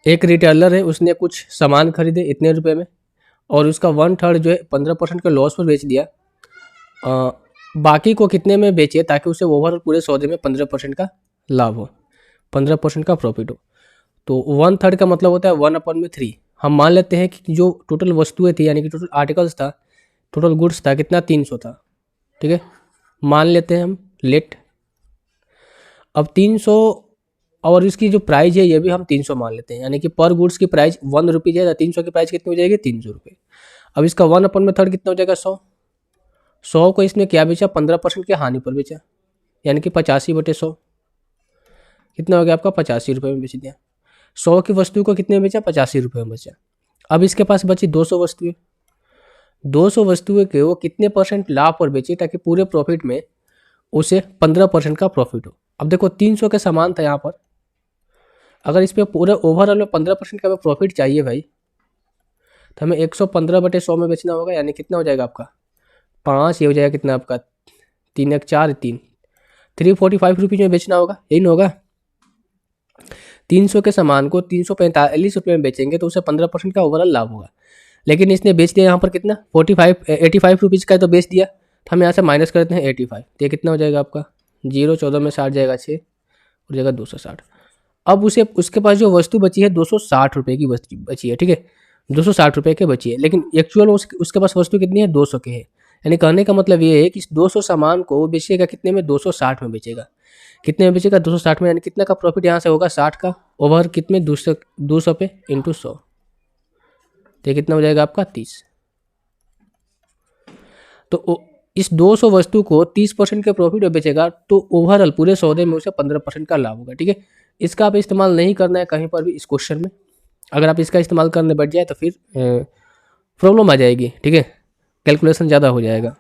एक रिटेलर है, उसने कुछ सामान खरीदे इतने रुपए में और उसका 1/3 जो है 15% के लॉस पर बेच दिया। बाकी को कितने में बेचे ताकि उसे ओवरऑल पूरे सौदे में 15% का लाभ हो, 15% का प्रॉफिट हो। तो 1/3 का मतलब होता है 1/3। हम मान लेते हैं कि जो टोटल वस्तुएं थी यानी कि टोटल आर्टिकल्स था, टोटल गुड्स था कितना 300 था, ठीक है, मान लेते हैं हम लेट। अब 300 और इसकी जो प्राइस है ये भी हम 300 मान लेते हैं, यानी कि पर गुड्स की प्राइस 1 रुपीज़ है तो 300 की प्राइस कितनी हो जाएगी 300 रुपये। अब इसका 1/3 कितना हो जाएगा 100। 100 को इसने क्या बेचा 15% के हानि पर बेचा, यानी कि 85/100 कितना हो गया आपका 85 रुपये में बेच दिया। 100 की वस्तु को कितने में बेचा 85 रुपये में बेचा। अब इसके पास बची 200 वस्तुएं। 200 वस्तुएं के वो कितने परसेंट लाभ पर बेची ताकि पूरे प्रॉफिट में उसे 15% का प्रॉफिट हो। अब देखो 300 के सामान था यहाँ पर, अगर इस पर पूरे ओवरऑल में 15% का प्रॉफिट चाहिए भाई तो हमें 115/100 में बेचना होगा, यानी कितना हो जाएगा आपका 5, ये हो जाएगा कितना आपका 3 1 4 3 345 रुपीज़ में बेचना होगा, यही ना होगा। 300 के सामान को 345 रुपये में बेचेंगे तो उसे 15% का ओवरऑल लाभ होगा, लेकिन इसने बेच दिया यहाँ पर कितना 85 रुपीज़ का तो बेच दिया, तो हम यहाँ से माइनस करते हैं 85, तो ये कितना हो जाएगा आपका 0 14 में 60 जाएगा 6 हो जाएगा 260। अब उसे उसके पास जो वस्तु बची है 260 रुपये की वस्तु बची है, ठीक है 260 रुपये के बची है, लेकिन एक्चुअल उसके पास वस्तु कितनी है 200 के है। यानी कहने का मतलब ये है कि इस 200 सामान को वो बेचेगा कितने में 260 में बेचेगा। कितने में बेचेगा 260 में, यानी कितना का प्रॉफिट यहाँ से होगा 60 का, ओवर कितने 200 पे इंटू 100, तो कितना हो जाएगा आपका 30। तो इस 200 वस्तु को 30% के प्रॉफिट में बेचेगा तो ओवरऑल पूरे सौदे में उसे 15% का लाभ होगा, ठीक है। इसका आप इस्तेमाल नहीं करना है कहीं पर भी इस क्वेश्चन में, अगर आप इसका इस्तेमाल करने बैठ जाए तो फिर प्रॉब्लम आ जाएगी, ठीक है, कैलकुलेशन ज़्यादा हो जाएगा।